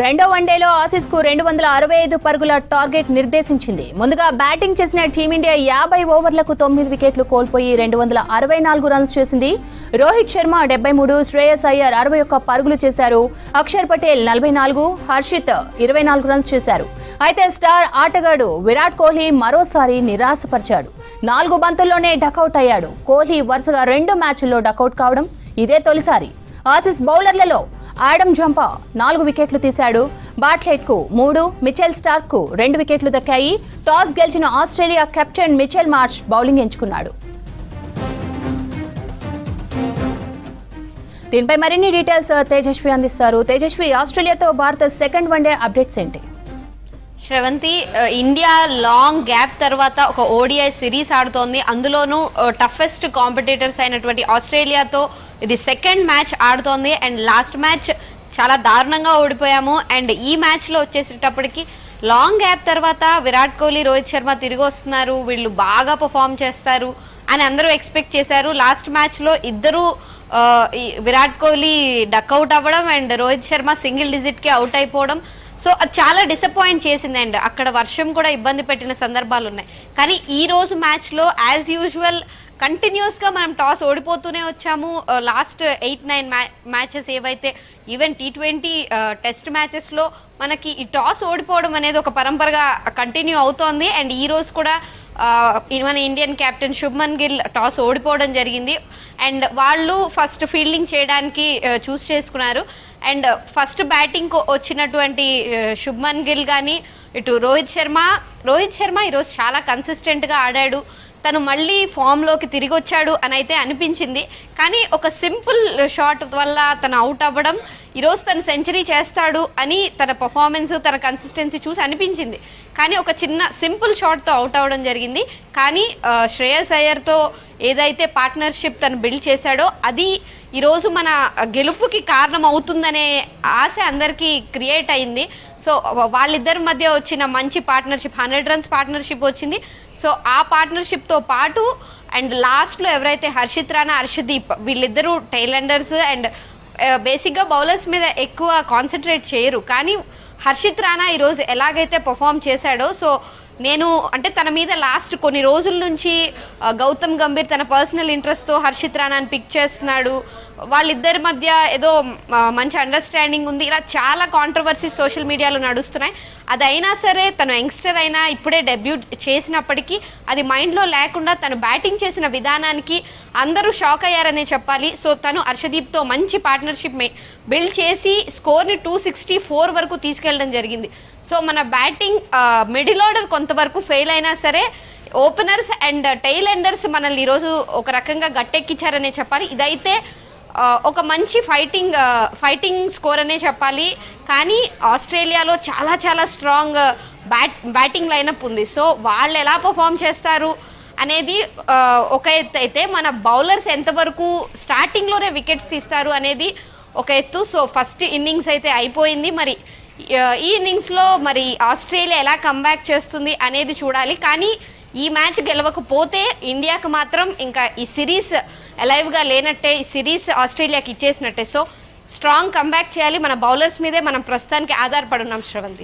రెండో వన్డేలో ఆసీస్ కు 265 పరుగుల టార్గెట్ నిర్దేశించింది. ముందుగా బ్యాటింగ్ చేసిన టీమిండియా 50 ఓవర్లకు 9 వికెట్లు కోల్పోయి 264 రన్స్ చేసింది. రోహిత్ శర్మ 73, శ్రేయస్ అయ్యర్ 61 పరుగులు చేశారు. అక్షర్ పటేల్ 44, హర్షిత్ 24 రన్స్ చేశారు. అయితే స్టార్ ఆటగాడు విరాట్ కోహ్లీ మరోసారి నిరాశపరిచాడు. 4 బంతుల్లోనే డకౌట్ అయ్యాడు. కోహ్లీ వరుసగా 2 మ్యాచ్ల్లో డకౌట్ కావడం ఇదే తొలిసారి. ఆసీస్ బౌలర్లలో ఆడమ్ జంపా 4 వికెట్లు తీశాడు. బాట్లెట్ కు 3, మిచెల్ స్టార్క్ కు 2 వికెట్లు దక్కాయి. టాస్ గెలిచిన Australia captain Mitchell Marsh bowling ఎంచుకున్నాడు. దీనిపై మరిన్ని డీటెయిల్స్ తేజస్వి అందిస్తారు. తేజస్వి, ఆస్ట్రేలియాతో భారత సెకండ్ వన్డే అప్డేట్స్ ఏంటి? శ్రవంతి, ఇండియా లాంగ్ గ్యాప్ తర్వాత ఒక ఓడిఐ సిరీస్ ఆడుతోంది. అందులోనూ టఫెస్ట్ కాంపిటీటర్స్ అయినటువంటి ఆస్ట్రేలియాతో ఇది సెకండ్ మ్యాచ్ ఆడుతోంది. అండ్ లాస్ట్ మ్యాచ్ చాలా దారుణంగా ఓడిపోయాము. అండ్ ఈ మ్యాచ్లో వచ్చేసేటప్పటికి లాంగ్ గ్యాప్ తర్వాత విరాట్ కోహ్లీ, రోహిత్ శర్మ తిరిగి వస్తున్నారు, వీళ్ళు బాగా పర్ఫామ్ చేస్తారు అని అందరూ ఎక్స్పెక్ట్ చేశారు. లాస్ట్ మ్యాచ్లో ఇద్దరు విరాట్ కోహ్లీ డక్అవుట్ అవ్వడం అండ్ రోహిత్ శర్మ సింగిల్ డిజిట్కి అవుట్ అయిపోవడం, సో అది చాలా డిసప్పాయింట్ చేసింది. అండ్ అక్కడ వర్షం కూడా ఇబ్బంది పెట్టిన సందర్భాలు ఉన్నాయి. కానీ ఈ రోజు మ్యాచ్లో యాజ్ యూజువల్ కంటిన్యూస్గా మనం టాస్ ఓడిపోతూనే వచ్చాము. లాస్ట్ 8-9 మ్యాచెస్ ఏవైతే ఈవెన్ T20 టెస్ట్ మ్యాచెస్లో మనకి ఈ టాస్ ఓడిపోవడం అనేది ఒక పరంపరగా కంటిన్యూ అవుతోంది. అండ్ ఈ రోజు కూడా మన Indian captain Shubman Gill toss ఓడిపోవడం జరిగింది. అండ్ వాళ్ళు ఫస్ట్ ఫీల్డింగ్ చేయడానికి చూస్ చేసుకున్నారు. అండ్ ఫస్ట్ బ్యాటింగ్ వచ్చినటువంటి శుభ్మన్ గిల్ కానీ ఇటు రోహిత్ శర్మ ఈరోజు చాలా కన్సిస్టెంట్గా ఆడాడు. తను మళ్ళీ ఫామ్లోకి తిరిగి వచ్చాడు అని అయితే అనిపించింది. కానీ ఒక సింపుల్ షాట్ వల్ల తను అవుట్ అవ్వడం, ఈరోజు తను సెంచరీ చేస్తాడు అని తన పర్ఫార్మెన్స్, తన కన్సిస్టెన్సీ చూసి అనిపించింది. కానీ ఒక చిన్న సింపుల్ షాట్తో అవుట్ అవ్వడం జరిగింది. కానీ శ్రేయస్ అయ్యర్తో ఏదైతే పార్ట్నర్షిప్ తను బిల్డ్ చేశాడో అది ఈరోజు మన గెలుపుకి కారణం అవుతుందనే ఆశ అందరికీ క్రియేట్ అయింది. సో వాళ్ళిద్దరి మధ్య వచ్చిన మంచి పార్ట్నర్షిప్, 100 రన్స్ పార్ట్నర్షిప్ వచ్చింది. సో ఆ పార్ట్నర్షిప్తో పాటు అండ్ లాస్ట్లో ఎవరైతే హర్షిత్ రాణా, హర్షదీప్ వీళ్ళిద్దరూ టైలెండర్స్ అండ్ బేసిక్గా బౌలర్స్ మీద ఎక్కువ కాన్సన్ట్రేట్ చేయరు. కానీ హర్షిత్ రాణా ఈరోజు ఎలాగైతే పర్ఫామ్ చేశాడో, సో నేను అంటే తన మీద లాస్ట్ కొన్ని రోజుల నుంచి గౌతమ్ గంభీర్ తన పర్సనల్ ఇంట్రెస్ట్తో హర్షిత్ రాణాని పిక్ చేస్తున్నాడు, వాళ్ళిద్దరి మధ్య ఏదో మంచి అండర్స్టాండింగ్ ఉంది, ఇలా చాలా కాంట్రవర్సీస్ సోషల్ మీడియాలో నడుస్తున్నాయి. అదైనా సరే తను యంగ్స్టర్ అయినా ఇప్పుడే డెబ్యూట్ చేసినప్పటికీ అది మైండ్లో లేకుండా తను బ్యాటింగ్ చేసిన విధానానికి అందరూ షాక్ అయ్యారనే చెప్పాలి. సో తను హర్షదీప్తో మంచి పార్ట్నర్షిప్ బిల్డ్ చేసి స్కోర్ని 264 వరకు తీసుకెళ్ళడం జరిగింది. సో మన బ్యాటింగ్ మిడిల్ ఆర్డర్ కొంతవరకు ఫెయిల్ అయినా సరే ఓపెనర్స్ అండ్ టైల్ ఎండర్స్ మనల్ని ఈరోజు ఒక రకంగా గట్టెక్కించారనే చెప్పాలి. ఇదైతే ఒక మంచి ఫైటింగ్ స్కోర్ అనే చెప్పాలి. కానీ ఆస్ట్రేలియాలో చాలా చాలా స్ట్రాంగ్ బ్యాటింగ్ లైనప్ ఉంది. సో వాళ్ళు ఎలా పర్ఫామ్ చేస్తారు అనేది ఒక ఎత్తు అయితే, మన బౌలర్స్ ఎంతవరకు స్టార్టింగ్లోనే వికెట్స్ తీస్తారు అనేది ఒక ఎత్తు. సో ఫస్ట్ ఇన్నింగ్స్ అయితే అయిపోయింది. మరి ఈ ఇన్నింగ్స్లో మరి ఆస్ట్రేలియా ఎలా కంబ్యాక్ చేస్తుంది అనేది చూడాలి. కానీ ఈ మ్యాచ్ గెలవకపోతే ఇండియాకు మాత్రం ఇంకా ఈ సిరీస్ అలైవ్గా లేనట్టే, ఈ సిరీస్ ఆస్ట్రేలియాకి ఇచ్చేసినట్టే. సో స్ట్రాంగ్ కంబ్యాక్ చేయాలి. మన బౌలర్స్ మీదే మనం ప్రస్తుతానికి ఆధారపడి ఉన్నాం శ్రవంతి.